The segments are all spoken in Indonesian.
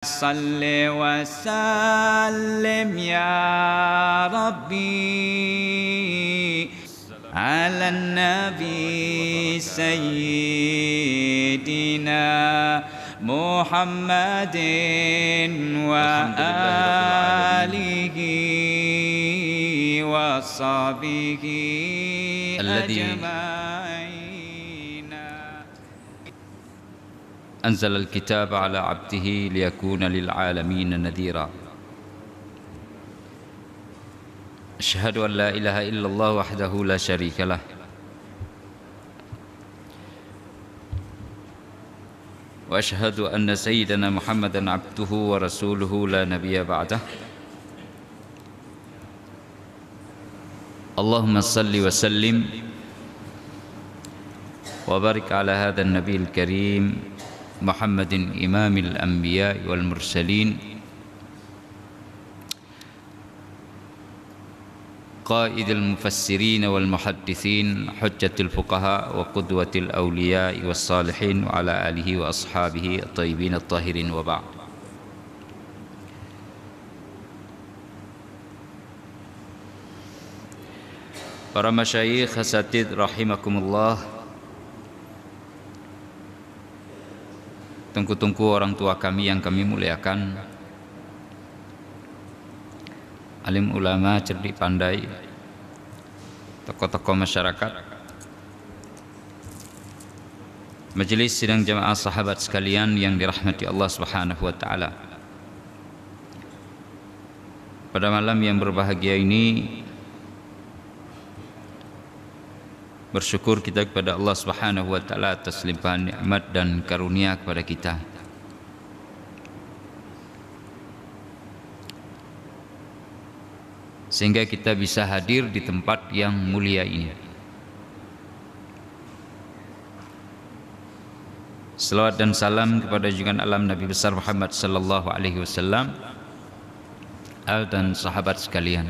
صل وسلم يا ربي على النبي سيدنا محمد وآله وصحبه أجمعين. أنزل الكتاب على عبده ليكون للعالمين نذيرا. أشهد أن لا إله إلا الله وحده لا شريك له وأشهد أن سيدنا محمدا عبده ورسوله لا نبي بعده. اللهم صل وسلم وبارك على هذا النبي الكريم محمد إمام الأنبياء والمرسلين قائد المفسرين والمحدثين حجة الفقهاء وقدوة الأولياء والصالحين وعلى آله وأصحابه الطيبين الطاهرين وبعد. Para masyayikh asatid rahimakumullah, tungku-tungku orang tua kami yang kami muliakan, alim ulama, cerdik pandai, tokoh-tokoh masyarakat, majelis sidang jamaah sahabat sekalian yang dirahmati Allah Subhanahu wa taala. Pada malam yang berbahagia ini, bersyukur kita kepada Allah Subhanahu wa taala atas limpahan nikmat dan karunia kepada kita. Sehingga kita bisa hadir di tempat yang mulia ini. Selawat dan salam kepada junjungan alam Nabi besar Muhammad sallallahu alaihi wasallam, al dan sahabat sekalian.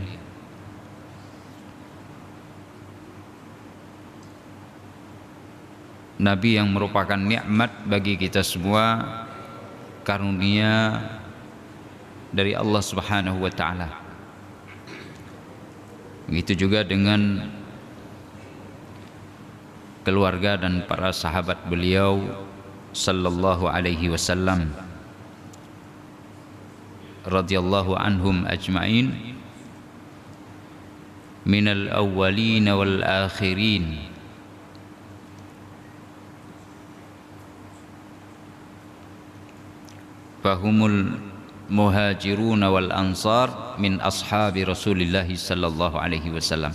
Nabi yang merupakan nikmat bagi kita semua, karunia dari Allah Subhanahu wa taala. Begitu juga dengan keluarga dan para sahabat beliau sallallahu alaihi wasallam radhiyallahu anhum ajma'in minal awwalin wal akhirin. Fahumul muhajirun wal ansar min ashabi Rasulillah sallallahu alaihi wasallam.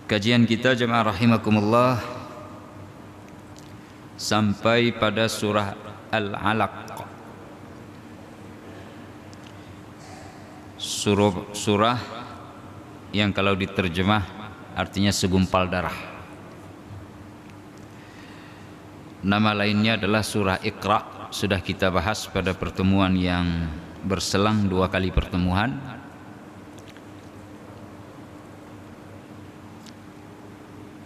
Kajian kita jemaah rahimakumullah sampai pada surah Al-Alaq. Surah yang kalau diterjemah artinya segumpal darah. Nama lainnya adalah surah Iqra. Sudah kita bahas pada pertemuan yang berselang 2 kali pertemuan.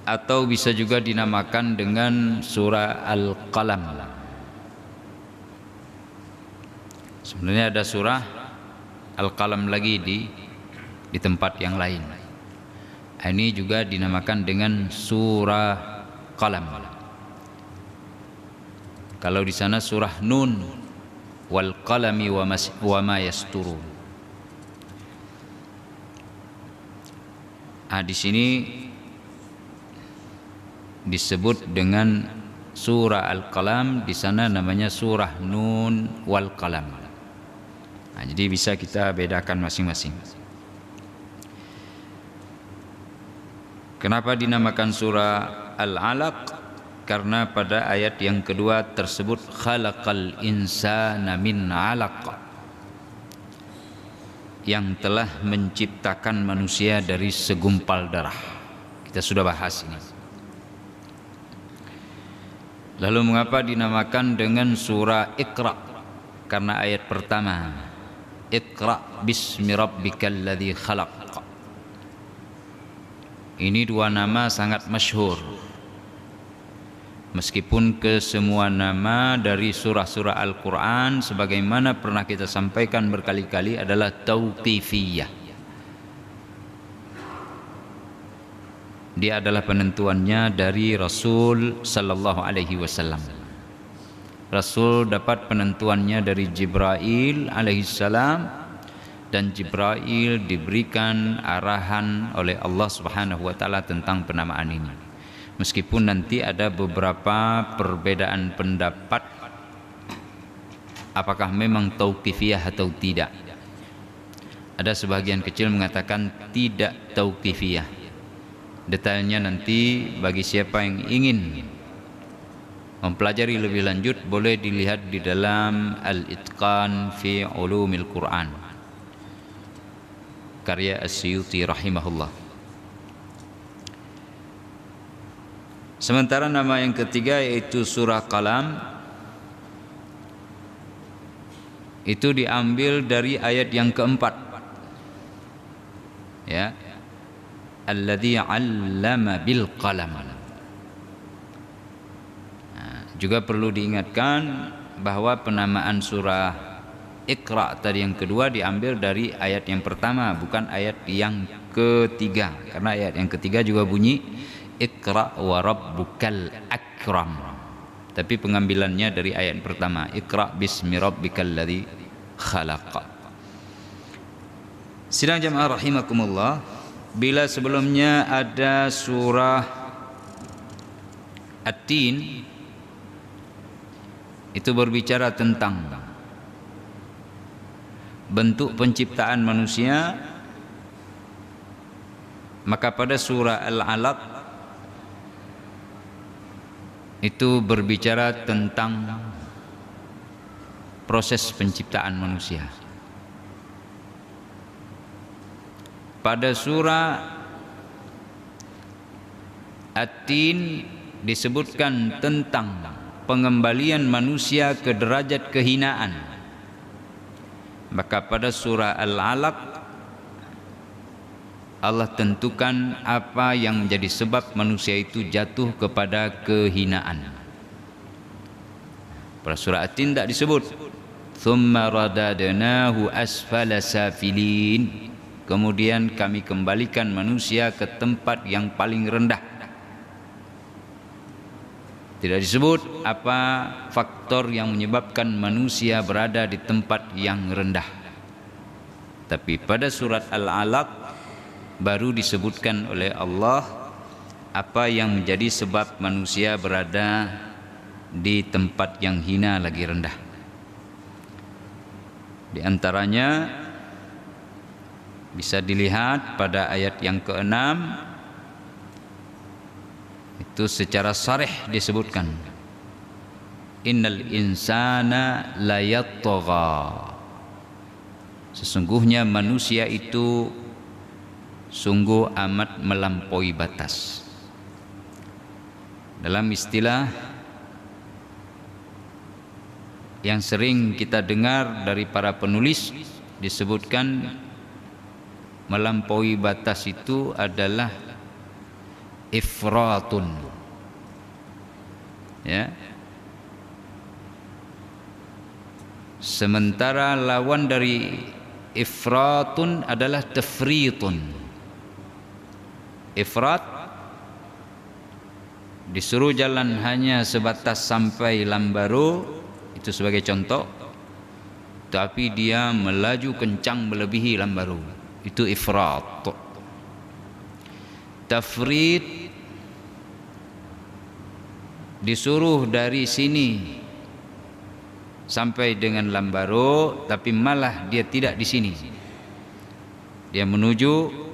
Atau bisa juga dinamakan dengan surah Al-Qalam. Sebenarnya ada surah Al-Qalam lagi di tempat yang lain. Ini juga dinamakan dengan surah Qalam. Kalau di sana surah Nun wal qalami wa ma yasturun. Di sini disebut dengan surah Al-Qalam, di sana namanya surah Nun wal Qalam. Jadi bisa kita bedakan masing-masing. Kenapa dinamakan surah Al-Alaq? Karena pada ayat yang kedua tersebut khalaqal insana min 'alaq, yang telah menciptakan manusia dari segumpal darah. Kita sudah bahas ini. Lalu mengapa dinamakan dengan surah Iqra? Karena ayat pertama, Iqra bismi rabbikal ladzi khalaq. Ini 2 nama sangat masyhur. Meskipun kesemua nama dari surah-surah Al-Quran sebagaimana pernah kita sampaikan berkali-kali adalah tauqifiyah. Dia adalah penentuannya dari Rasul sallallahu alaihi wasallam. Rasul dapat penentuannya dari Jibril alaihi salam, dan Jibril diberikan arahan oleh Allah Subhanahu wa taala tentang penamaan ini. Meskipun nanti ada beberapa perbedaan pendapat apakah memang tauqifiyah atau tidak. Ada sebagian kecil mengatakan tidak tauqifiyah. Detailnya nanti bagi siapa yang ingin mempelajari lebih lanjut boleh dilihat di dalam Al-Itqan fi Ulumil Quran karya As-Suyuti rahimahullah. Sementara nama yang ketiga yaitu surah Qalam, itu diambil dari ayat yang keempat, ya, alladzi 'allama bil qalam. Juga perlu diingatkan bahwa penamaan surah Iqra tadi yang kedua diambil dari ayat yang pertama, bukan ayat yang ketiga, karena ayat yang ketiga juga bunyi Iqra wa rabbukal akram, tapi pengambilannya dari ayat pertama, Iqra bismi rabbikal ladzi khalaq. Sidang jamaah rahimakumullah, bila sebelumnya ada surah At-Tin, itu berbicara tentang bentuk penciptaan manusia, maka pada surah Al-Alaq itu berbicara tentang proses penciptaan manusia. Pada surah At-Tin disebutkan tentang pengembalian manusia ke derajat kehinaan. Maka pada surah Al-Alaq Allah tentukan apa yang menjadi sebab manusia itu jatuh kepada kehinaan. Pada surah At-Tin tak disebut. Thumma radadnahu asfala safilin. Kemudian kami kembalikan manusia ke tempat yang paling rendah. Tidak disebut apa faktor yang menyebabkan manusia berada di tempat yang rendah. Tapi pada surat Al-Alaq baru disebutkan oleh Allah apa yang menjadi sebab manusia berada di tempat yang hina lagi rendah. Di antaranya bisa dilihat pada ayat yang ke-6, itu secara sharih disebutkan innal insana layatgha, sesungguhnya manusia itu sungguh amat melampaui batas. Dalam istilah yang sering kita dengar dari para penulis disebutkan melampaui batas itu adalah ifratun, ya. Sementara lawan dari ifratun adalah tafritun. Ifrat disuruh jalan hanya sebatas sampai Lambaro, itu sebagai contoh, tapi dia melaju kencang melebihi Lambaro, itu ifrat. Tafrit disuruh dari sini sampai dengan Lambaro, tapi malah dia tidak di sini, dia menuju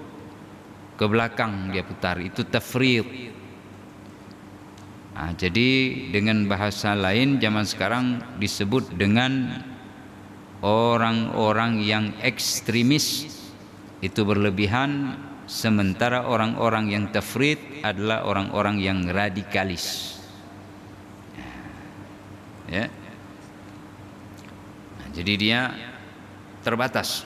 ke belakang, dia putar, itu tafrit. Jadi dengan bahasa lain zaman sekarang disebut dengan orang-orang yang ekstremis, itu berlebihan, sementara orang-orang yang tafrit adalah orang-orang yang radikalis, ya. Jadi dia terbatas,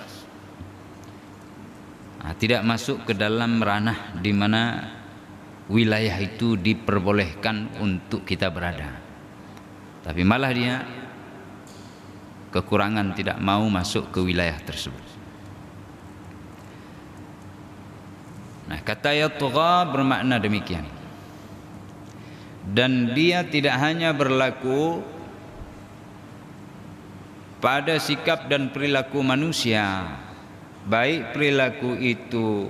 tidak masuk ke dalam ranah di mana wilayah itu diperbolehkan untuk kita berada, tapi malah dia kekurangan tidak mau masuk ke wilayah tersebut. Nah, kata yatgha bermakna demikian. Dan dia tidak hanya berlaku pada sikap dan perilaku manusia, baik perilaku itu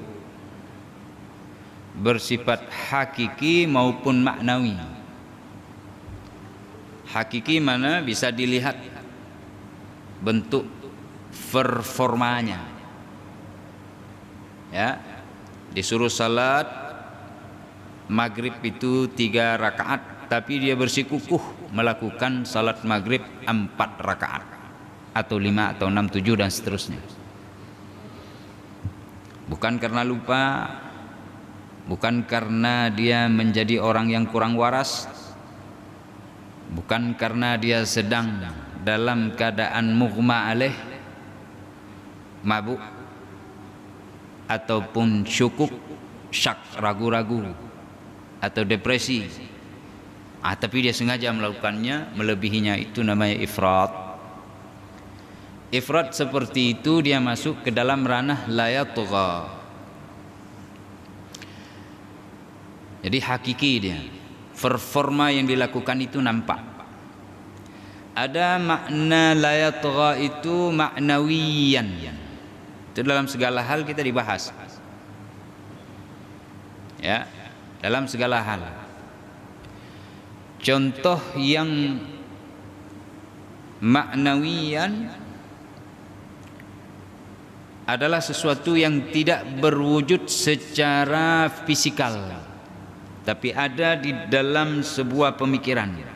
bersifat hakiki maupun maknawi. Hakiki mana bisa dilihat bentuk performanya, ya, disuruh salat maghrib itu 3 rakaat, tapi dia bersikukuh melakukan salat maghrib 4 rakaat atau 5 atau 6, 7 dan seterusnya. Bukan karena lupa, bukan karena dia menjadi orang yang kurang waras, bukan karena dia sedang dalam keadaan mughma alaih, mabuk, ataupun syukuk, syak, ragu-ragu, atau depresi, tapi dia sengaja melakukannya, melebihinya, itu namanya ifrat. Ifrat seperti itu dia masuk ke dalam ranah la yatgha. Jadi hakiki dia, performa yang dilakukan itu nampak. Ada makna la yatgha itu maknawiyan, itu dalam segala hal kita dibahas, ya, dalam segala hal. Contoh yang maknawiyan adalah sesuatu yang tidak berwujud secara fisikal, tapi ada di dalam sebuah pemikiran.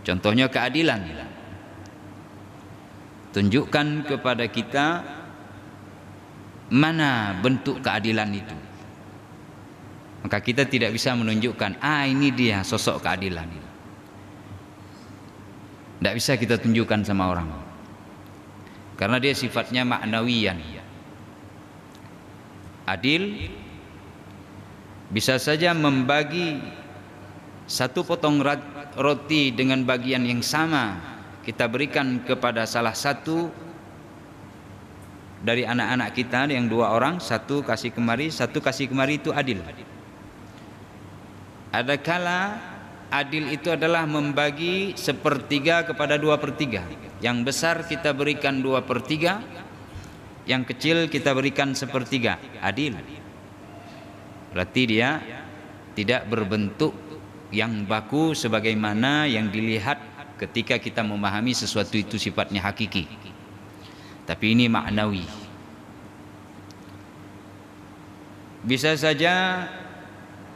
Contohnya keadilan. Tunjukkan kepada kita mana bentuk keadilan itu. Maka kita tidak bisa menunjukkan, ini dia sosok keadilan. Tidak bisa kita tunjukkan sama orang, karena dia sifatnya maknawiyan. Adil bisa saja membagi satu potong roti dengan bagian yang sama, kita berikan kepada salah satu dari anak-anak kita yang 2 orang, satu kasih kemari, satu kasih kemari, itu adil. Ada kala adil itu adalah membagi 1/3 kepada 2/3. Yang besar kita berikan 2/3, yang kecil kita berikan 1/3. Adil. Berarti dia tidak berbentuk yang baku sebagaimana yang dilihat ketika kita memahami sesuatu itu sifatnya hakiki, tapi ini maknawi. Bisa saja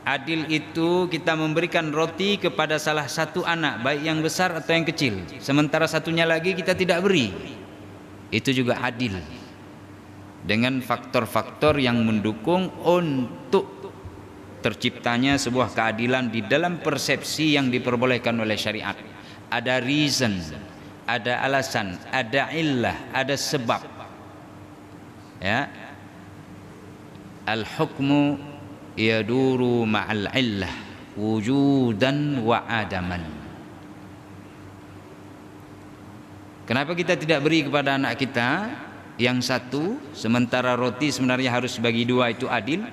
adil itu kita memberikan roti kepada salah satu anak, baik yang besar atau yang kecil, sementara satunya lagi kita tidak beri. Itu juga adil, dengan faktor-faktor yang mendukung untuk terciptanya sebuah keadilan di dalam persepsi yang diperbolehkan oleh syariat. Ada reason, ada alasan, ada illah, ada sebab, ya. Al-hukmu yaduru ma'al illah wujudan wa adaman. Kenapa kita tidak beri kepada anak kita yang satu, sementara roti sebenarnya harus bagi 2, itu adil?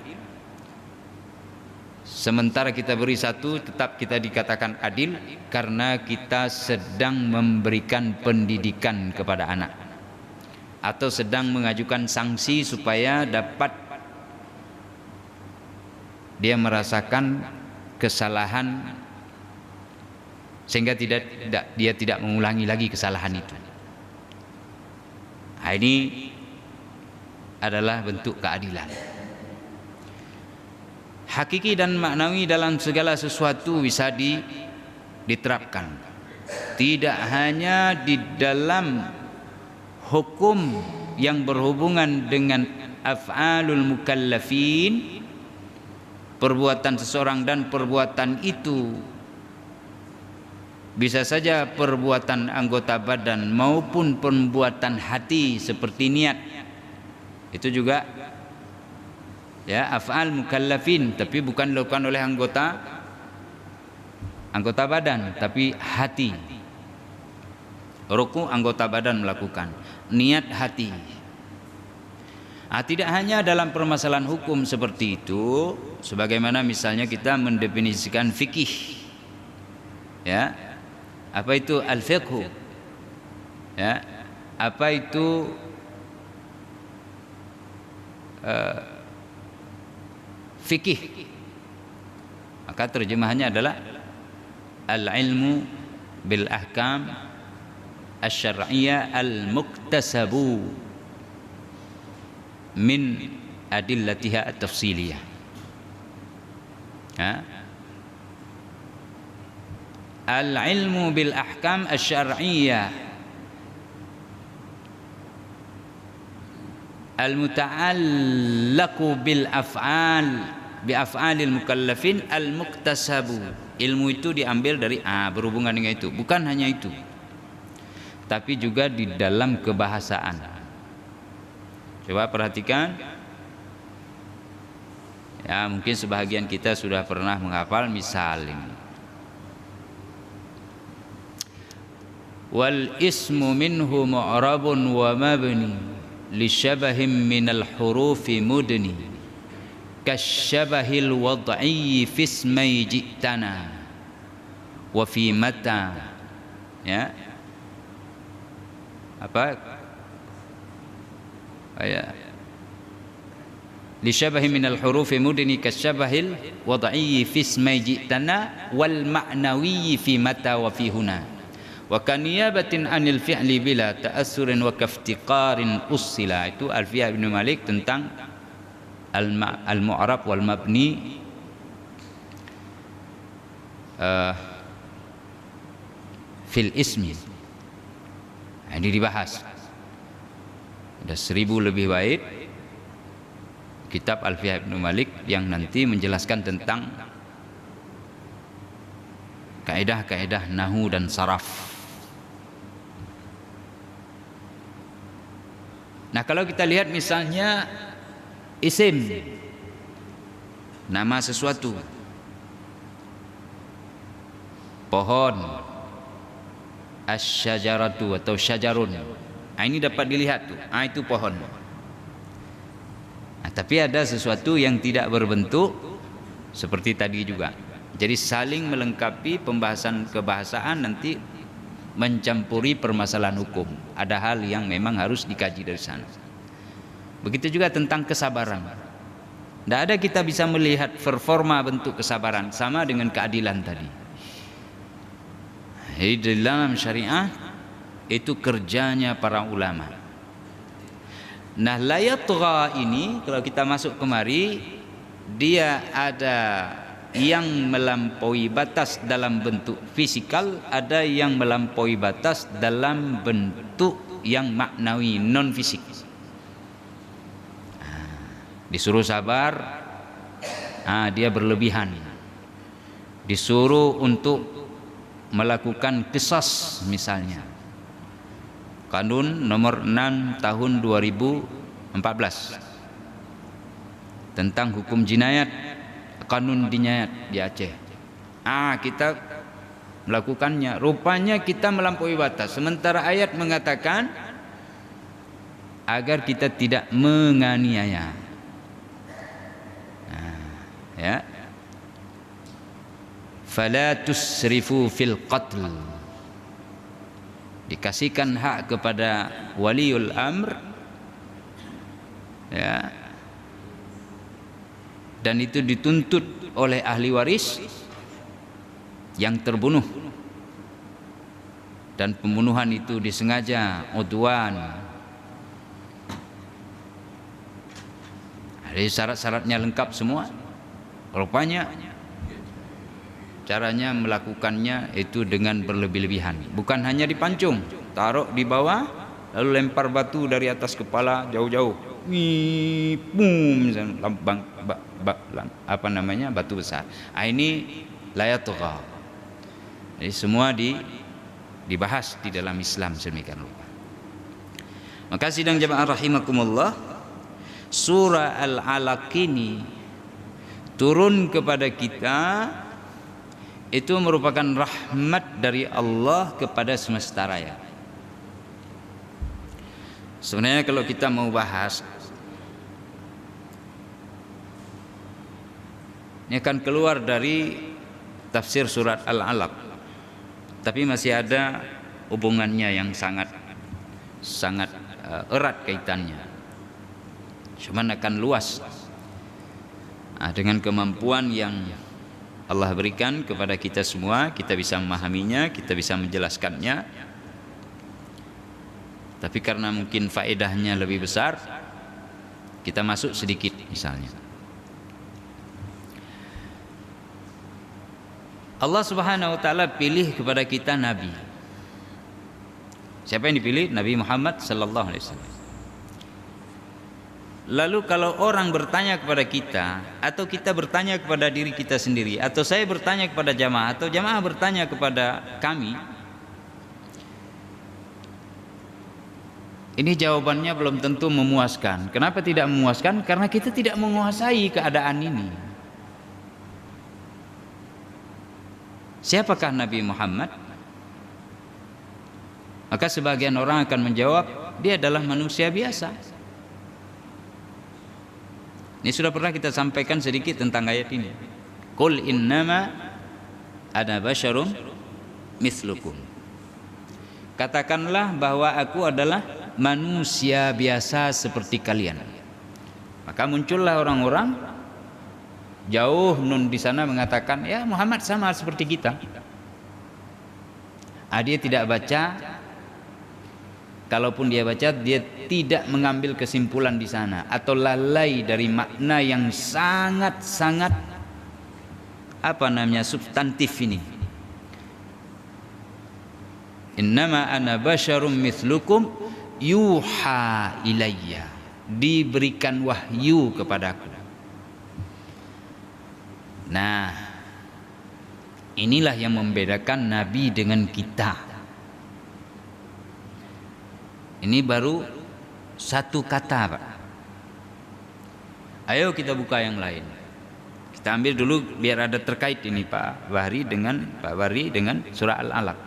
Sementara kita beri 1 tetap kita dikatakan adil, karena kita sedang memberikan pendidikan kepada anak, atau sedang mengajukan sanksi supaya dapat dia merasakan kesalahan, sehingga dia tidak mengulangi lagi kesalahan itu. Ini adalah bentuk keadilan. Hakiki dan maknawi dalam segala sesuatu bisa diterapkan. Tidak hanya di dalam hukum yang berhubungan dengan af'alul mukallafin, perbuatan seseorang, dan perbuatan itu bisa saja perbuatan anggota badan maupun perbuatan hati seperti niat. Itu juga Ya, af'al mukallafin, tapi bukan dilakukan oleh anggota badan, tapi hati. Ruku anggota badan melakukan, niat hati. Tidak hanya dalam permasalahan hukum seperti itu, sebagaimana misalnya kita mendefinisikan fikih. Ya. Apa itu al-fiqhu? Ya. Apa itu fikih? Maka terjemahannya adalah al-ilmu bil ahkam asy-syar'iyyah al-muktasabu min adillatiha at-tafsiliyah. Al-ilmu bil ahkam asy-syar'iyyah al-muta'allaqu bil af'al bi af'alil mukallafin al-muktasabu. Ilmu itu diambil dari berhubungan dengan itu. Bukan hanya itu, tapi juga di dalam kebahasaan. Coba perhatikan. Ya, mungkin sebahagian kita sudah pernah menghafal misal ini. Wal ismu minhu mu'rabun wa mabni li syabahim minal hurufi mudni kasyabahil wad'i fi ismai ji'tana wa fi mata. Ya, apa ya, li syabahi minal hurufi mudni kasyabahil wad'i fi ismai ji'tana wal ma'nawi fi mata wa fi huna wa kaniyabatin anil fi'li bila ta'assurin wa kaftiqarin ussila. Itu Alfiyah Ibnu Malik tentang al-mu'rab wal mabni fil ismi. Ini dibahas. Ada 1000 lebih bait kitab Alfiyah Ibnu Malik yang nanti menjelaskan tentang kaidah-kaidah nahwu dan saraf. Nah, kalau kita lihat misalnya isim, nama sesuatu, pohon, asy-syajaratu atau syajarun. Ini dapat dilihat tuh. Itu pohon. Tapi ada sesuatu yang tidak berbentuk seperti tadi juga. Jadi saling melengkapi pembahasan kebahasaan nanti mencampuri permasalahan hukum. Ada hal yang memang harus dikaji dari sana. Begitu juga tentang kesabaran. Tidak ada kita bisa melihat performa bentuk kesabaran sama dengan keadilan tadi. Jadi dalam syariah itu kerjanya para ulama. Nah, la yatgha ini kalau kita masuk kemari, dia ada yang melampaui batas dalam bentuk fisikal, ada yang melampaui batas dalam bentuk yang maknawi, non fisik. Disuruh sabar, dia berlebihan. Disuruh untuk melakukan qisas misalnya. Kanun nomor 6 tahun 2014 tentang hukum jinayat, kanun jinayat di Aceh. Kita melakukannya, rupanya kita melampaui batas. Sementara ayat mengatakan agar kita tidak menganiaya. Ya. Fala tusrifu fil qatl. Dikasihkan hak kepada waliul amr, ya, dan itu dituntut oleh ahli waris yang terbunuh, dan pembunuhan itu disengaja, udwan. Jadi syarat-syaratnya lengkap semua. Rupanya caranya melakukannya itu dengan berlebih-lebihan. Bukan hanya dipancung, taruh di bawah lalu lempar batu dari atas kepala jauh-jauh. Batu besar. Ini layatugha. Jadi semua dibahas di dalam Islam sedemikian rupa. Maka sidang jamaah rahimakumullah, Surah Al-Alaq ini turun kepada kita itu merupakan rahmat dari Allah kepada semesta raya. Sebenarnya kalau kita mau bahas, ini akan keluar dari tafsir surat Al-Alaq, tapi masih ada hubungannya yang sangat erat kaitannya. Cuman akan luas dengan kemampuan yang Allah berikan kepada kita semua, kita bisa memahaminya, kita bisa menjelaskannya. Tapi karena mungkin faedahnya lebih besar, kita masuk sedikit misalnya. Allah Subhanahu wa taala pilih kepada kita nabi. Siapa yang dipilih? Nabi Muhammad sallallahu alaihi wasallam. Lalu kalau orang bertanya kepada kita, atau kita bertanya kepada diri kita sendiri, atau saya bertanya kepada jamaah, atau jamaah bertanya kepada kami, ini jawabannya belum tentu memuaskan. Kenapa tidak memuaskan? Karena kita tidak menguasai keadaan ini. Siapakah Nabi Muhammad? Maka sebagian orang akan menjawab, dia adalah manusia biasa. Ini sudah pernah kita sampaikan sedikit tentang ayat ini. Qul innama ana basyarum mislukum. Katakanlah bahwa aku adalah manusia biasa seperti kalian. Maka muncullah orang-orang jauh nun di sana mengatakan, ya Muhammad sama seperti kita. Dia tidak baca. Kalaupun dia baca, dia tidak mengambil kesimpulan di sana atau lalai dari makna yang sangat-sangat substantif ini. Innama ana basyarum mithlukum yuha ilayya, diberikan wahyu kepadaku. Nah, inilah yang membedakan nabi dengan kita. Ini baru satu kata, Pak. Ayo kita buka yang lain. Kita ambil dulu biar ada terkait ini Pak Bahri dengan surah Al-Alaq.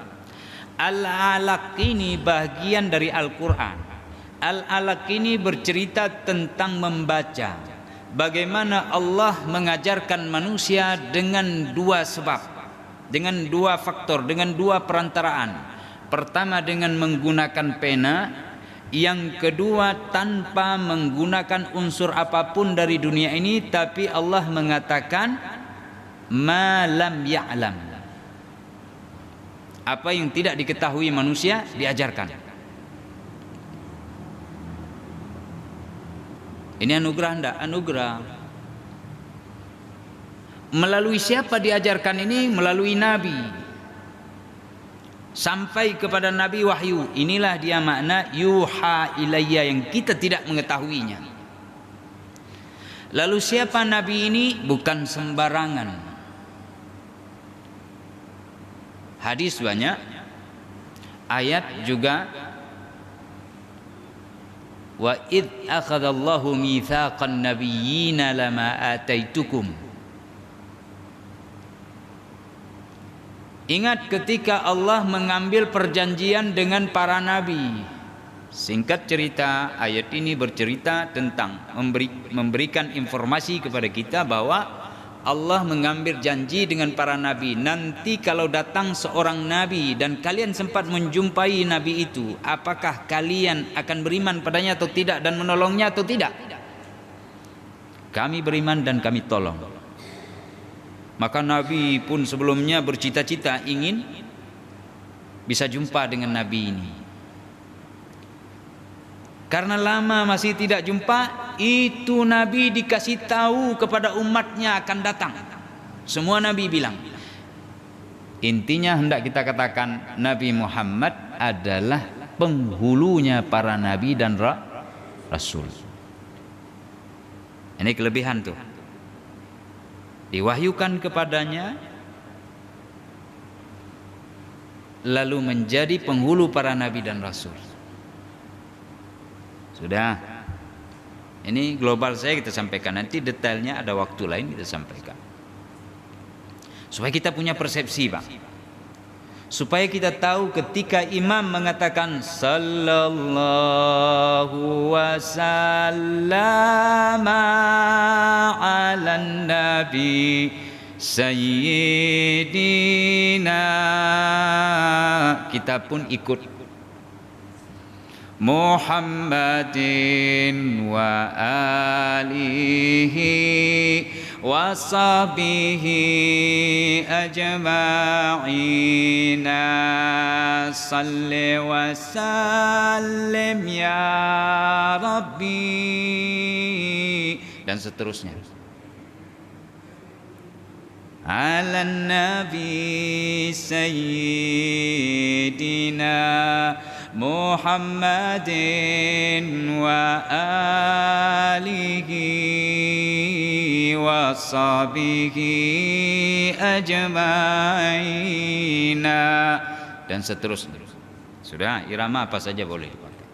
Al-Alaq ini bagian dari Al-Quran. Al-Alaq ini bercerita tentang membaca. Bagaimana Allah mengajarkan manusia dengan dua sebab, dengan dua faktor, dengan dua perantaraan. Pertama dengan menggunakan pena, yang kedua tanpa menggunakan unsur apapun dari dunia ini, tapi Allah mengatakan ma lam ya'lam, apa yang tidak diketahui manusia diajarkan. Ini anugerah enggak? Anugerah. Melalui siapa diajarkan ini? Melalui nabi. Sampai kepada Nabi wahyu. Inilah dia makna yuha ilayya, yang kita tidak mengetahuinya. Lalu siapa Nabi ini? Bukan sembarangan. Hadis banyak, ayat juga. Wa id akhadallahu mitsaqan nabiyyina lama ataitukum. Ingat ketika Allah mengambil perjanjian dengan para nabi. Singkat cerita, ayat ini bercerita tentang memberikan informasi kepada kita bahwa Allah mengambil janji dengan para nabi. Nanti kalau datang seorang nabi dan kalian sempat menjumpai nabi itu, apakah kalian akan beriman padanya atau tidak, dan menolongnya atau tidak? Kami beriman dan kami tolong. Maka Nabi pun sebelumnya bercita-cita ingin bisa jumpa dengan Nabi ini. Karena lama masih tidak jumpa, itu Nabi dikasih tahu kepada umatnya akan datang. Semua Nabi bilang. Intinya hendak kita katakan Nabi Muhammad adalah penghulunya para Nabi dan Rasul. Ini kelebihan tuh. Diwahyukan kepadanya, lalu menjadi penghulu para nabi dan rasul. Sudah. Ini global saya kita sampaikan, nanti detailnya ada waktu lain kita sampaikan. Supaya kita punya persepsi, Pak. Supaya kita tahu ketika imam mengatakan sallallahu wasallama ala nabi sayyidina, kita pun ikut Muhammadin wa alihi wa sahbihi ajma'ina salli wa sallim ya Rabbi, dan seterusnya. Ala nabi sayyidina Muhammadin wa alihi wa sahbihi ajma'ina, dan seterusnya. Sudah, irama apa saja boleh dipakai.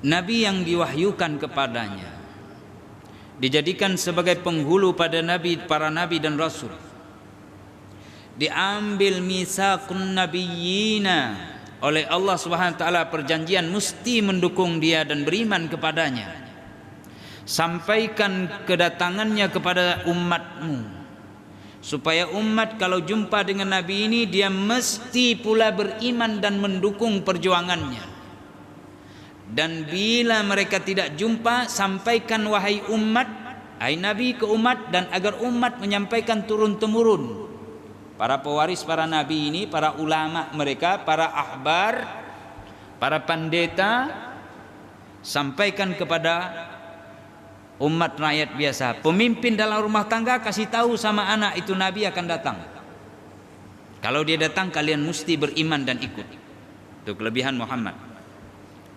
Nabi yang diwahyukan kepadanya dijadikan sebagai penghulu pada nabi, para nabi dan rasul. Diambil misaqun nabiyyina oleh Allah Subhanahu wa taala, perjanjian mesti mendukung dia dan beriman kepadanya. Sampaikan kedatangannya kepada umatmu, supaya umat kalau jumpa dengan nabi ini dia mesti pula beriman dan mendukung perjuangannya. Dan bila mereka tidak jumpa, sampaikan wahai umat, hai nabi ke umat, dan agar umat menyampaikan turun temurun. Para pewaris para nabi ini, para ulama mereka, para ahbar, para pendeta, sampaikan kepada umat rakyat biasa. Pemimpin dalam rumah tangga kasih tahu sama anak itu nabi akan datang. Kalau dia datang kalian mesti beriman dan ikut. Itu kelebihan Muhammad.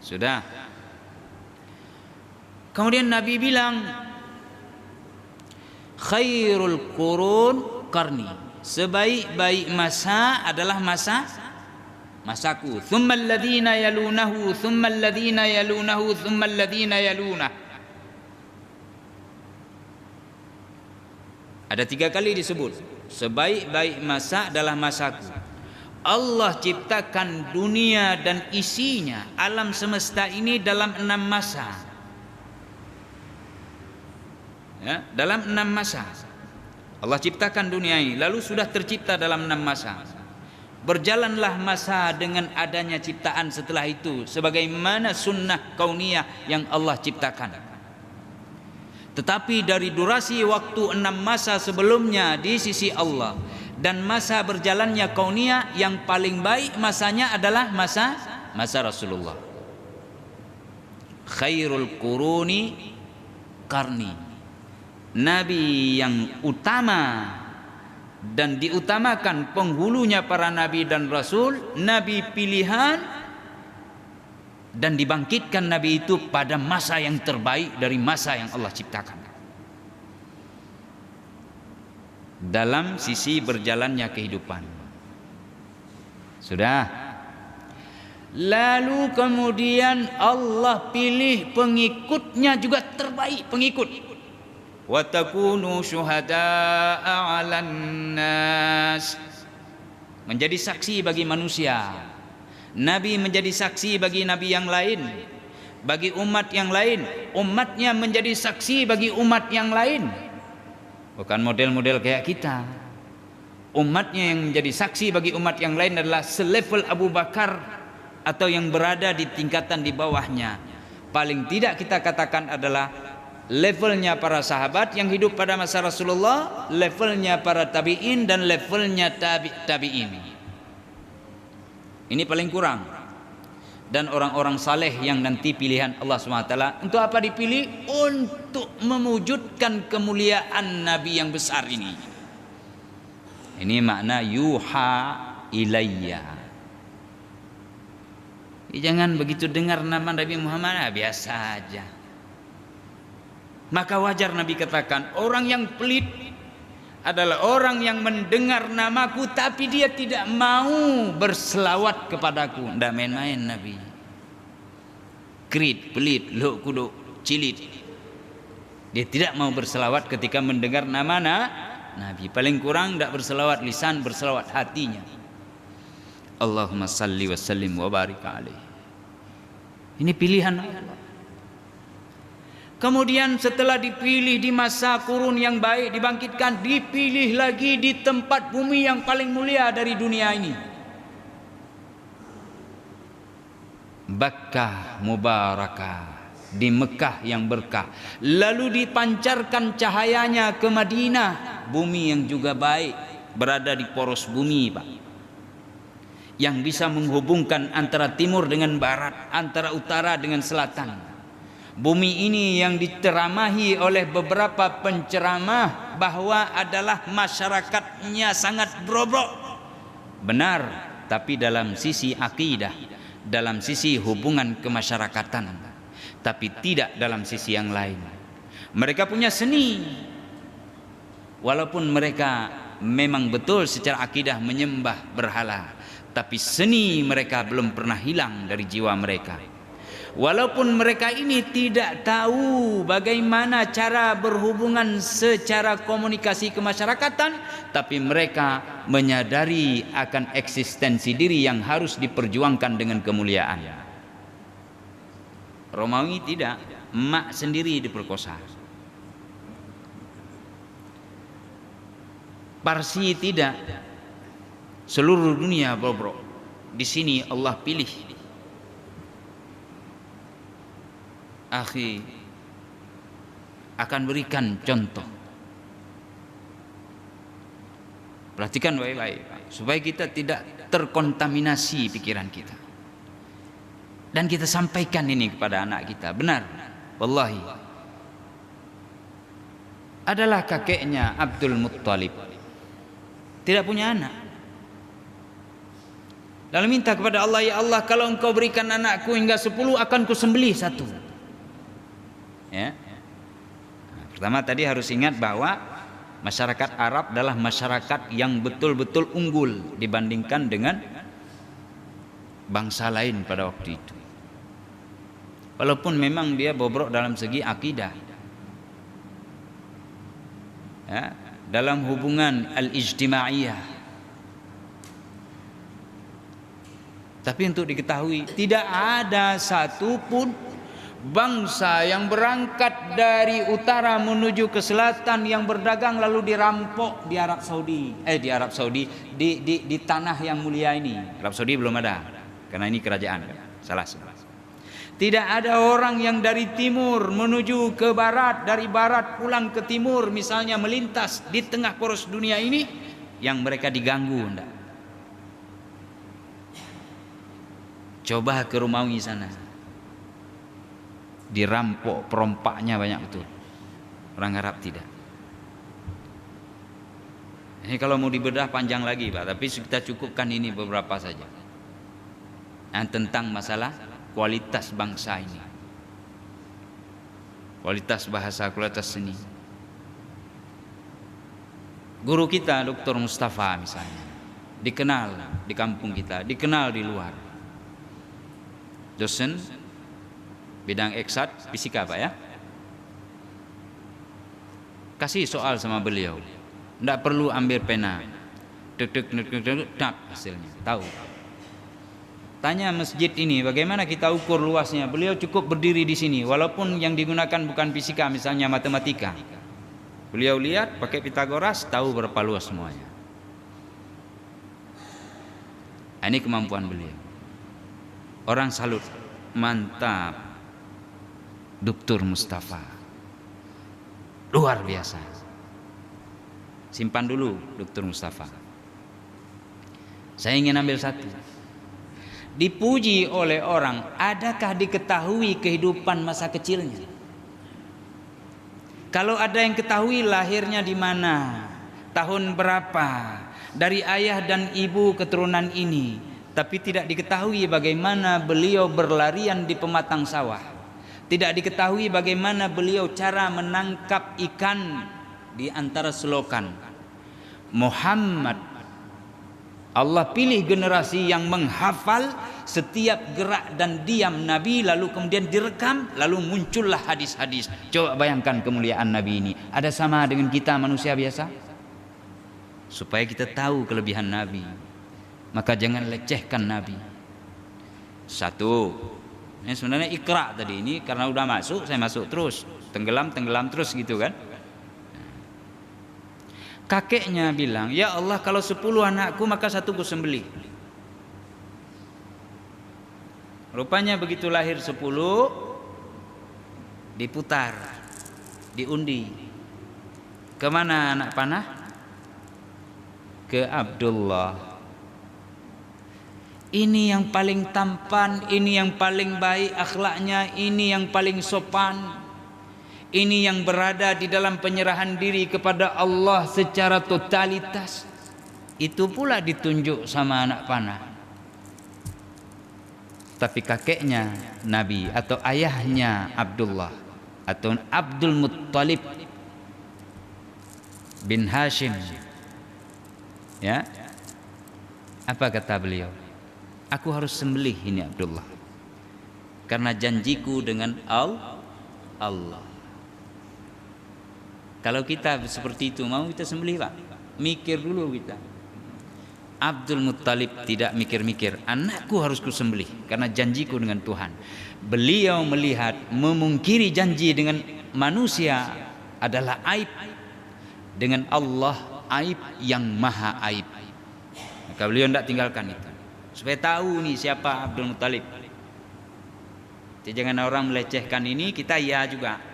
Sudah. Kemudian Nabi bilang, khairul qurun qarni, sebaik-baik masa adalah masaku. Thumma alladhina yalunahu, thumma alladhina yalunahu, thumma alladhina yalunah. Ada 3 kali disebut sebaik-baik masa adalah masaku. Allah ciptakan dunia dan isinya, alam semesta ini dalam 6 masa. Ya, dalam 6 masa. Allah ciptakan dunia ini, lalu sudah tercipta dalam 6 masa. Berjalanlah masa dengan adanya ciptaan setelah itu, sebagaimana sunnah kauniyah yang Allah ciptakan. Tetapi dari durasi waktu 6 masa sebelumnya di sisi Allah dan masa berjalannya kauniyah, yang paling baik masanya adalah masa Rasulullah. Khairul quruni qarni, nabi yang utama dan diutamakan penghulunya para nabi dan rasul, nabi pilihan, dan dibangkitkan nabi itu pada masa yang terbaik dari masa yang Allah ciptakan. Dalam sisi berjalannya kehidupan. Sudah. Lalu kemudian Allah pilih pengikutnya juga terbaik pengikut. Wa takunu syuhada'a 'alan nas, menjadi saksi bagi manusia. Nabi menjadi saksi bagi nabi yang lain, bagi umat yang lain, umatnya menjadi saksi bagi umat yang lain. Bukan model-model kayak kita. Umatnya yang menjadi saksi bagi umat yang lain adalah selevel Abu Bakar atau yang berada di tingkatan di bawahnya. Paling tidak kita katakan adalah levelnya para sahabat yang hidup pada masa Rasulullah, levelnya para tabi'in, dan levelnya tabi'in. Ini paling kurang. Dan orang-orang saleh yang nanti pilihan Allah SWT. Untuk apa dipilih? Untuk mewujudkan kemuliaan Nabi yang besar ini. Ini makna yuha ilayya. Jangan begitu dengar nama Nabi Muhammad biasa aja. Maka wajar Nabi katakan, orang yang pelit adalah orang yang mendengar namaku tapi dia tidak mau berselawat kepadaku. Ndak main-main Nabi. Krit, pelit, luk kuduk, cilit. Dia tidak mau berselawat ketika mendengar nama Nabi. Paling kurang ndak berselawat lisan, berselawat hatinya. Allahumma salli wa sallim wa barik alaihi. Ini pilihan Allah. Kemudian setelah dipilih di masa kurun yang baik, dibangkitkan, dipilih lagi di tempat bumi yang paling mulia dari dunia ini. Bakkah Mubarakah, di Mekah yang berkah. Lalu dipancarkan cahayanya ke Madinah, bumi yang juga baik, berada di poros bumi, Pak, yang bisa menghubungkan antara timur dengan barat, antara utara dengan selatan. Bumi ini yang diteramahi oleh beberapa penceramah bahwa adalah masyarakatnya sangat bobrok. Benar, tapi dalam sisi akidah, dalam sisi hubungan kemasyarakatan, tapi tidak dalam sisi yang lain. Mereka punya seni, walaupun mereka memang betul secara akidah menyembah berhala, tapi seni mereka belum pernah hilang dari jiwa mereka. Walaupun mereka ini tidak tahu bagaimana cara berhubungan secara komunikasi kemasyarakatan, tapi mereka menyadari akan eksistensi diri yang harus diperjuangkan dengan kemuliaan. Romawi tidak, emak sendiri diperkosa. Parsi tidak, seluruh dunia bobrok. Di sini Allah pilih. Akhi akan berikan contoh. Perhatikan baik-baik supaya kita tidak terkontaminasi pikiran kita. Dan kita sampaikan ini kepada anak kita. Benar, wallahi. Adalah kakeknya Abdul Muttalib. Tidak punya anak. Lalu minta kepada Allah, ya Allah, kalau engkau berikan anakku hingga 10, akan kusembelih 1. Ya. Pertama tadi harus ingat bahwa masyarakat Arab adalah masyarakat yang betul-betul unggul dibandingkan dengan bangsa lain pada waktu itu. Walaupun memang dia bobrok dalam segi akidah, ya, dalam hubungan al-ijtimaiyah. Tapi untuk diketahui, tidak ada satupun bangsa yang berangkat dari utara menuju ke selatan yang berdagang lalu dirampok di Arab Saudi, di tanah yang mulia ini. Arab Saudi belum ada, karena ini kerajaan. Salah. Tidak ada orang yang dari timur menuju ke barat, dari barat pulang ke timur, misalnya melintas di tengah poros dunia ini, yang mereka diganggu. Enggak. Coba ke Romawi sana, dirampok, perompaknya banyak betul. Orang Arab tidak. Ini kalau mau dibedah panjang lagi, Pak, tapi kita cukupkan ini beberapa saja. Tentang masalah kualitas bangsa ini, kualitas bahasa, kualitas seni. Guru kita Dr. Mustafa misalnya, dikenal di kampung kita, dikenal di luar. Dosen bidang eksat fisika, Pak, ya. Kasih soal sama beliau, tidak perlu ambil pena, dek hasilnya tahu. Tanya masjid ini bagaimana kita ukur luasnya, beliau cukup berdiri di sini walaupun yang digunakan bukan fisika, misalnya matematika. Beliau lihat pakai Pitagoras, tahu berapa luas semuanya. Ini kemampuan beliau. Orang salut, mantap Dr. Mustafa, luar biasa. Simpan dulu Dr. Mustafa. Saya ingin ambil satu. Dipuji oleh orang, adakah diketahui kehidupan masa kecilnya? Kalau ada yang ketahui lahirnya di mana, tahun berapa, dari ayah dan ibu keturunan ini, tapi tidak diketahui bagaimana beliau berlarian di pematang sawah, tidak diketahui bagaimana beliau cara menangkap ikan di antara selokan, Muhammad. Allah pilih generasi yang menghafal setiap gerak dan diam Nabi, lalu kemudian direkam, lalu muncullah hadis-hadis. Coba bayangkan kemuliaan Nabi ini. Ada sama dengan kita manusia biasa? Supaya kita tahu kelebihan Nabi, maka jangan lecehkan Nabi. Satu, ini sebenarnya Iqra tadi ini karena udah masuk, saya masuk terus, tenggelam terus gitu kan. Kakeknya bilang, ya Allah, kalau 10 anakku maka satu ku sembelih. Rupanya begitu lahir 10, diputar, diundi. Kemana anak panah? Ke Abdullah. Ini yang paling tampan, ini yang paling baik akhlaknya, ini yang paling sopan. Ini yang berada di dalam penyerahan diri kepada Allah secara totalitas. Itu pula ditunjuk sama anak panah. Tapi kakeknya Nabi atau ayahnya Abdullah atau Abdul Muttalib bin Hashim, ya, apa kata beliau? Aku harus sembelih ini Abdullah karena janjiku dengan Allah. Kalau kita seperti itu, mau kita sembelih Pak, mikir dulu kita. Abdul Muttalib tidak mikir-mikir, anakku harus kusembelih karena janjiku dengan Tuhan. Beliau melihat memungkiri janji dengan manusia adalah aib, dengan Allah aib yang maha aib. Maka beliau tidak tinggalkan itu, supaya tahu nih siapa Abdul Muttalib. Jadi jangan orang melecehkan ini, kita ya juga.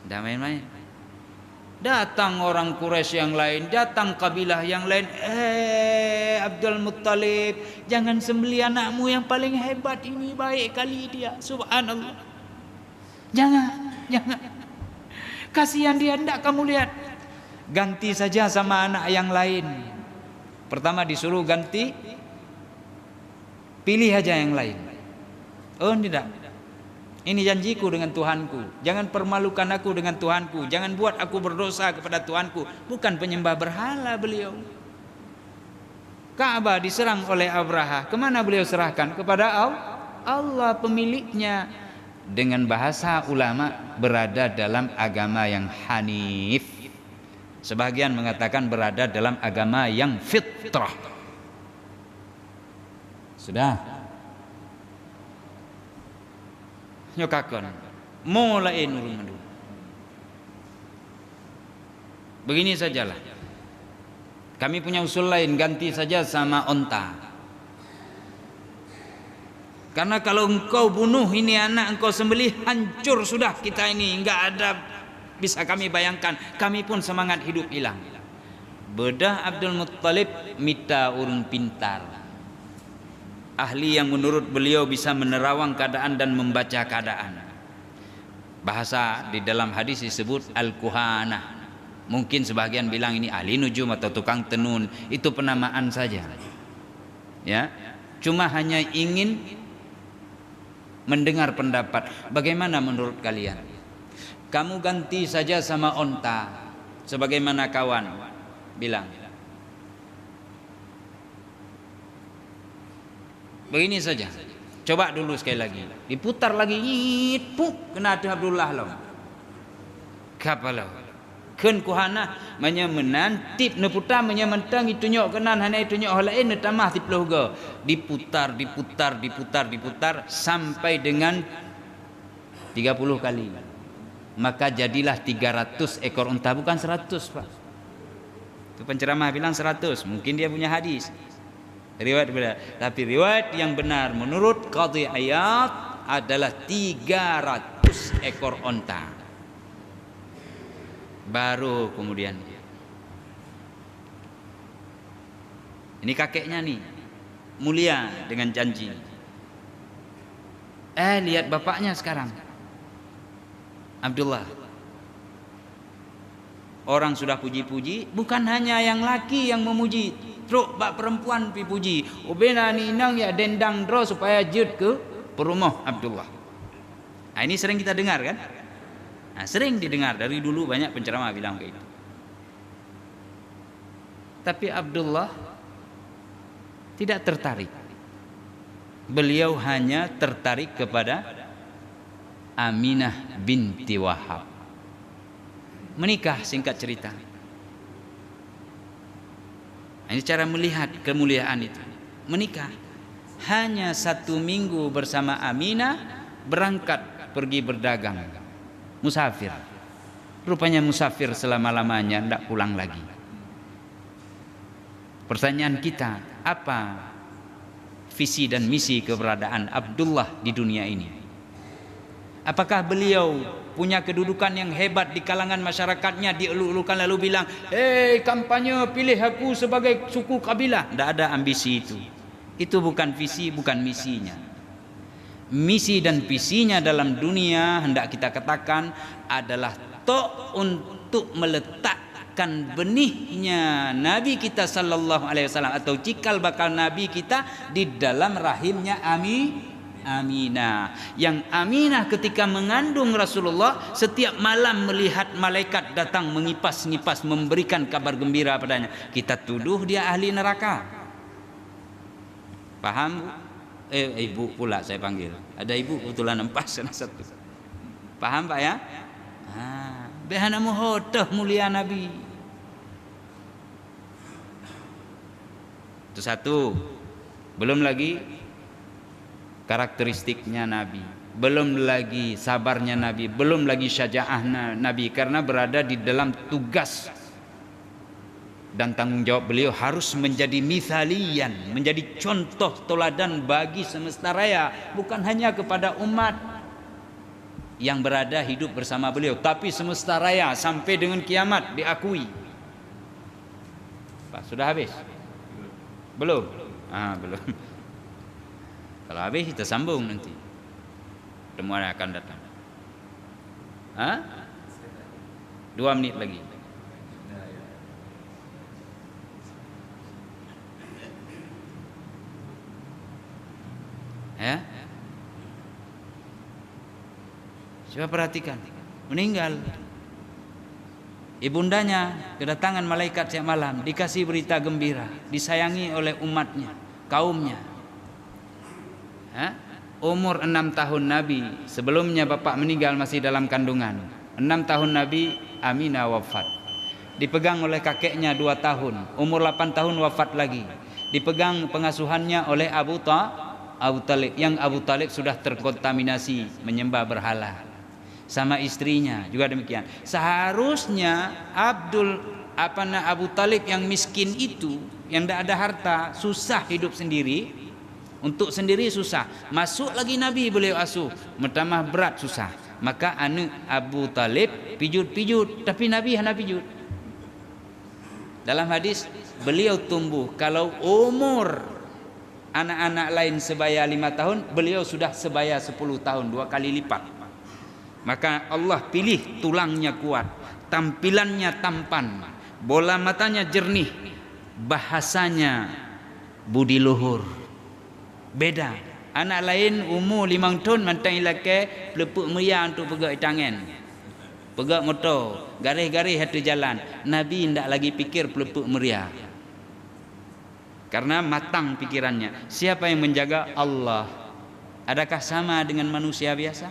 Tidak main-main. Datang orang Quraisy yang lain, datang kabilah yang lain. Abdul Muttalib, jangan sembelih anakmu yang paling hebat ini, baik kali dia, subhanallah. Jangan. Kasihan dia, hendak kamu lihat. Ganti saja sama anak yang lain. Pertama disuruh ganti, pilih aja yang lain. Oh tidak. Ini janjiku dengan Tuhanku. Jangan permalukan aku dengan Tuhanku. Jangan buat aku berdosa kepada Tuhanku. Bukan penyembah berhala beliau. Ka'bah diserang oleh Abraha. Kemana beliau serahkan? Kepada Allah pemiliknya. Dengan bahasa ulama, berada dalam agama yang hanif. Sebagian mengatakan berada dalam agama yang fitrah. Sudah. Nyokakan mulai nurun dulu. Begini sajalah, kami punya usul lain, ganti saja sama onta. Karena kalau engkau bunuh ini anak, engkau sembelih, hancur sudah kita ini, enggak ada bisa kami bayangkan, kami pun semangat hidup hilang. Bedah Abdul Muttalib minta urun pintar, ahli yang menurut beliau bisa menerawang keadaan dan membaca keadaan. Bahasa di dalam hadis disebut al-kuhanah. Mungkin sebagian bilang ini ahli nujum atau tukang tenun, itu penamaan saja. Ya, cuma hanya ingin mendengar pendapat. Bagaimana menurut kalian? Kamu ganti saja sama onta, sebagaimana kawan bilang. Begini saja, coba dulu sekali lagi, diputar lagi, puk, kena ada Abdullah lah. Kapalau, ken kuhana, menantip neputar menyementang itu nyok kenan hanya itu nyok lain netamah tiploh go, diputar sampai dengan 30 kali. Maka jadilah 300 ekor unta, bukan 100 Pak. Itu penceramah bilang 100, mungkin dia punya hadis. Riwayat benar, tapi riwayat yang benar menurut Qadhi Iyad adalah 300 ekor onta. Baru kemudian ini kakeknya nih mulia dengan janji. Lihat bapaknya sekarang, Abdullah. Orang sudah puji-puji, bukan hanya yang laki yang memuji, truk bak perempuan dipuji. Ubena ni inang ya dendang dro supaya jut ke perumah Abdullah. Ini sering kita dengar kan? Nah, sering didengar dari dulu, banyak penceramah bilang begitu. Tapi Abdullah tidak tertarik. Beliau hanya tertarik kepada Aminah binti Wahab. Menikah, singkat cerita. Ini cara melihat kemuliaan itu. Menikah. Hanya 1 minggu bersama Aminah, berangkat pergi berdagang. Musafir. Rupanya musafir selama-lamanya, tidak pulang lagi. Pertanyaan kita, apa visi dan misi keberadaan Abdullah di dunia ini? Apakah beliau punya kedudukan yang hebat di kalangan masyarakatnya, dieluk-elukan lalu bilang, "Hei, kampanye pilih aku sebagai suku kabilah"? Tidak ada ambisi itu. Itu bukan visi, bukan misinya. Misi dan visinya dalam dunia, hendak kita katakan, adalah untuk meletakkan benihnya Nabi kita sallallahu alaihi wasallam atau cikal bakal Nabi kita di dalam rahimnya Aminah. Yang Aminah ketika mengandung Rasulullah, setiap malam melihat malaikat datang mengipas-ngipas, memberikan kabar gembira padanya. Kita tuduh dia ahli neraka. Paham? Ibu pula saya panggil. Ada ibu kebetulan empas salah satu. Paham Pak ya? Behana muhodah mulia Nabi. Itu satu. Belum lagi karakteristiknya Nabi, belum lagi sabarnya Nabi, belum lagi syajaahnya Nabi, karena berada di dalam tugas dan tanggung jawab beliau harus menjadi mithalian, menjadi contoh teladan bagi semesta raya, bukan hanya kepada umat yang berada hidup bersama beliau, tapi semesta raya sampai dengan kiamat diakui. Pak, sudah habis? Belum? Belum. Kalau habis kita sambung nanti. Temuan akan datang. 2 menit lagi. Ya. Coba perhatikan. Meninggal. Ibundanya kedatangan malaikat siang malam, dikasih berita gembira, disayangi oleh umatnya, kaumnya. Umur 6 tahun Nabi, sebelumnya bapak meninggal masih dalam kandungan. 6 tahun Nabi, Aminah wafat. Dipegang oleh kakeknya 2 tahun, umur 8 tahun wafat lagi. Dipegang pengasuhannya oleh Abu Talib, yang Abu Talib sudah terkontaminasi menyembah berhala. Sama istrinya juga demikian. Seharusnya Abu Talib yang miskin itu, yang tidak ada harta, susah hidup sendiri, untuk sendiri susah, masuk lagi Nabi beliau asuh, bertambah berat susah. Maka Abu Talib pijut-pijut, tapi Nabi hanya pijut. Dalam hadis beliau tumbuh, kalau umur anak-anak lain sebaya 5 tahun, beliau sudah sebaya 10 tahun, 2 kali lipat. Maka Allah pilih tulangnya kuat, tampilannya tampan, bola matanya jernih, bahasanya budi luhur. Beda. Anak lain umur 5 tahun mantang ilake pelepuk meriah untuk pegak tangan, pegak motor, garis-garis hati jalan. Nabi tidak lagi pikir pelepuk meriah, karena matang pikirannya. Siapa yang menjaga? Allah. Adakah sama dengan manusia biasa?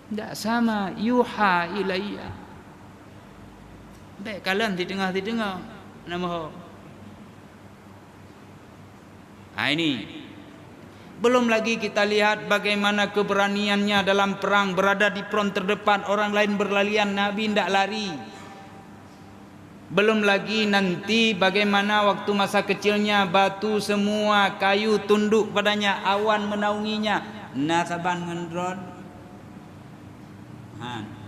Tidak sama. Yuha ilayya. Baik kalian didengar nama. Ini belum lagi kita lihat bagaimana keberaniannya dalam perang, berada di front terdepan, orang lain berlarian, Nabi tidak lari. Belum lagi nanti bagaimana waktu masa kecilnya batu semua, kayu tunduk padanya, awan menaunginya. Nasaban ngendron,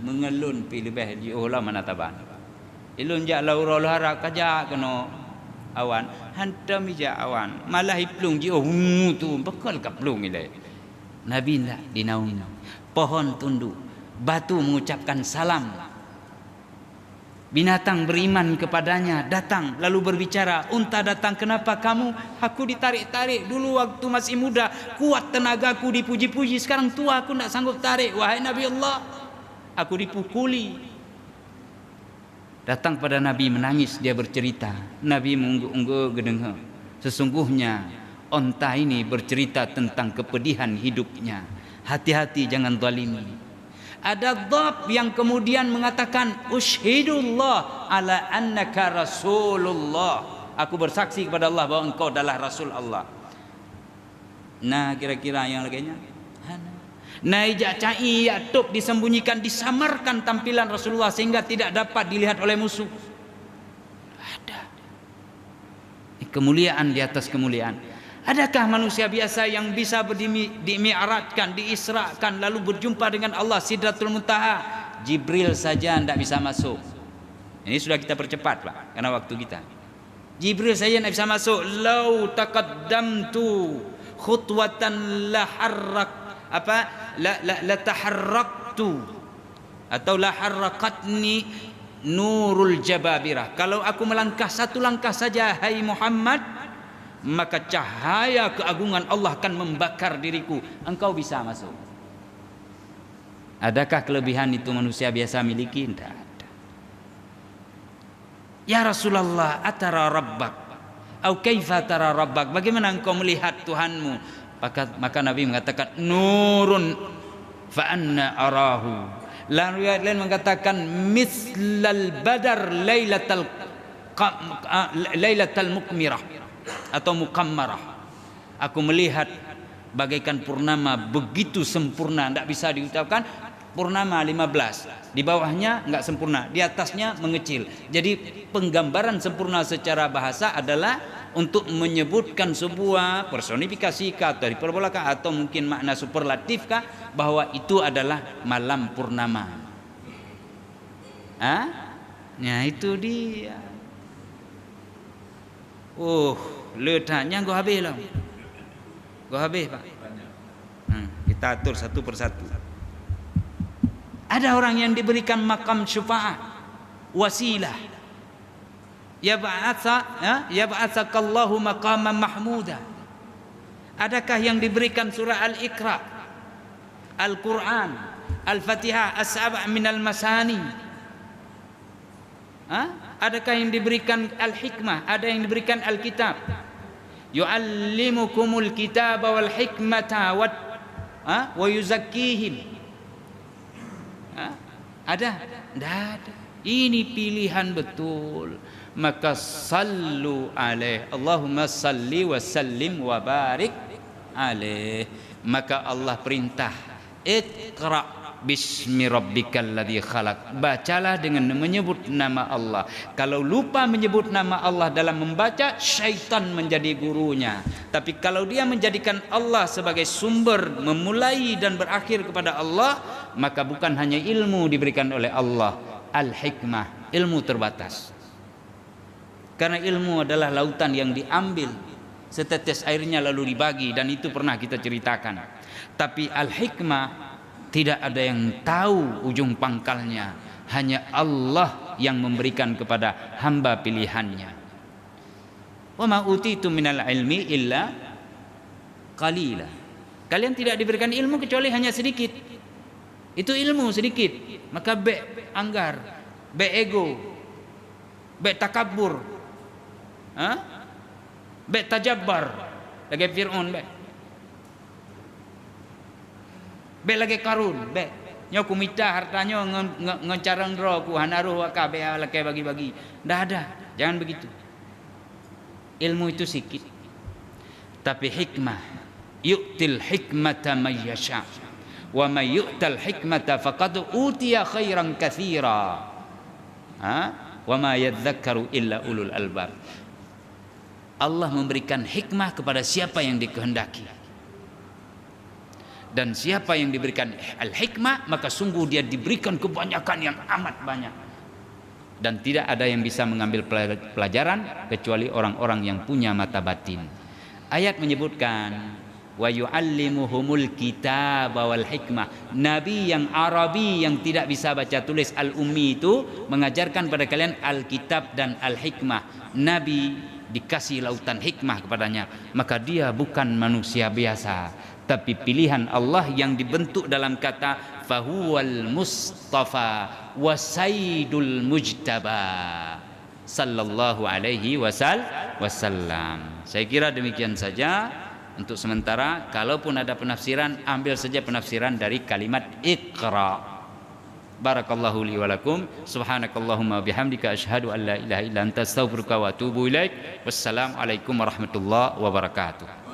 mengelun pilih beh di ulah mana taban. Ilun jak laura lara kajak kena awan, hantam ija awan, malah iplung ji tu bekal kaplung ile. Nabi tidak dinaungi. Pohon tunduk, batu mengucapkan salam. Binatang beriman kepadanya, datang lalu berbicara. Unta datang, kenapa kamu? Aku ditarik-tarik dulu waktu masih muda, kuat tenagaku, dipuji-puji. Sekarang tua, aku tidak sanggup tarik. Wahai Nabi Allah, aku dipukuli. Datang pada Nabi menangis, dia bercerita. Nabi mengunggah gedenga. Sesungguhnya onta ini bercerita tentang kepedihan hidupnya. Hati-hati jangan zalimi. Ada dhab yang kemudian mengatakan ushhidullah ala annaka rasulullah. Aku bersaksi kepada Allah bahwa engkau adalah Rasul Allah. Nah, kira-kira yang lainnya. Naijak cai yatub disembunyikan, disamarkan tampilan Rasulullah sehingga tidak dapat dilihat oleh musuh. Ada. Kemuliaan di atas kemuliaan. Adakah manusia biasa yang bisa dimi'rajkan, diisrakan lalu berjumpa dengan Allah Sidratul Muntaha? Jibril saja tidak bisa masuk. Ini sudah kita percepat, Pak, karena waktu kita. Jibril saja tidak bisa masuk. Lau taqaddamtu khutwatan la taharraktu atau la harrakatni nurul jababirah. Kalau aku melangkah satu langkah saja, hai Muhammad, maka cahaya keagungan Allah akan membakar diriku. Engkau bisa masuk. Adakah kelebihan itu manusia biasa miliki? Tidak ada. Ya Rasulullah, atara rabbak au kaifa tara rabbak? Bagaimana engkau melihat Tuhanmu? Maka Nabi mengatakan nurun fa anna arahu. Lalu riwayat lain mengatakan mislal badar lailatal mukmirah atau mukammarah. Aku melihat bagaikan purnama begitu sempurna, tidak bisa diucapkan. Purnama 15, di bawahnya enggak sempurna, di atasnya mengecil. Jadi penggambaran sempurna secara bahasa adalah untuk menyebutkan sebuah personifikasi atau hiperbolakah atau mungkin makna superlatif kah, bahwa itu adalah malam purnama. Nah itu dia. Letaknya gua habis lah. Gua habis, Pak. Kita atur satu persatu. Ada orang yang diberikan makam syufaat, wasilah. Yab'atsakallahu maqaman mahmuda. Adakah yang diberikan surah Al-Iqra, Al-Quran, Al-Fatihah, As-Sab' minal Masani? Adakah yang diberikan Al-Hikmah? Ada yang diberikan Al-Kitab. Yu'allimukumul kitaba wal hikmata wa yuzakkihim. Ada? Tidak ada. Ini pilihan betul. Maka sallu alaih. Allahumma salli wa sallim wa barik alaih. Maka Allah perintah, Iqra bismi rabbikal ladzi khalaq. Bacalah dengan menyebut nama Allah. Kalau lupa menyebut nama Allah dalam membaca, syaitan menjadi gurunya. Tapi kalau dia menjadikan Allah sebagai sumber memulai dan berakhir kepada Allah, maka bukan hanya ilmu diberikan oleh Allah, al-hikmah, ilmu terbatas. Karena ilmu adalah lautan yang diambil setetes airnya lalu dibagi, dan itu pernah kita ceritakan. Tapi al-hikmah tidak ada yang tahu ujung pangkalnya, hanya Allah yang memberikan kepada hamba pilihannya. Wa ma utitu minal ilmi illa qalila. Kalian tidak diberikan ilmu kecuali hanya sedikit. Itu ilmu sedikit. Maka anggar, ego, takabur, tajabbar, lagi Fir'aun, lagi Karun, nyoku minta hartanya ngecarang roh ku hanaruh waka laki bagi-bagi. Dah ada, jangan begitu. Ilmu itu sikit, tapi hikmah, yu'til hikmata may yasha wa may yu'tal hikmata faqad utiya khairan katsira. Wa ma yadzakkaru illa ulul albab. Allah memberikan hikmah kepada siapa yang dikehendaki. Dan siapa yang diberikan al-hikmah, maka sungguh dia diberikan kebanyakan yang amat banyak. Dan tidak ada yang bisa mengambil pelajaran kecuali orang-orang yang punya mata batin. Ayat menyebutkan wa yu'allimuhumul kitaba wal hikmah. Nabi yang Arabi yang tidak bisa baca tulis, al-ummi, itu mengajarkan pada kalian al-kitab dan al-hikmah. Nabi dikasih lautan hikmah kepadanya, maka dia bukan manusia biasa, tapi pilihan Allah yang dibentuk dalam kata fahuwal mustafa wa sayyidul mujtaba sallallahu alaihi wasallam. Saya kira demikian saja untuk sementara. Kalaupun ada penafsiran, ambil saja penafsiran dari kalimat Iqra. Barakallahu li wa lakum. Subhanakallahumma bihamdika asyhadu an la ilaha illa anta astaghfiruka wa atubu ilaik. Wassalamu alaikum warahmatullahi wabarakatuh.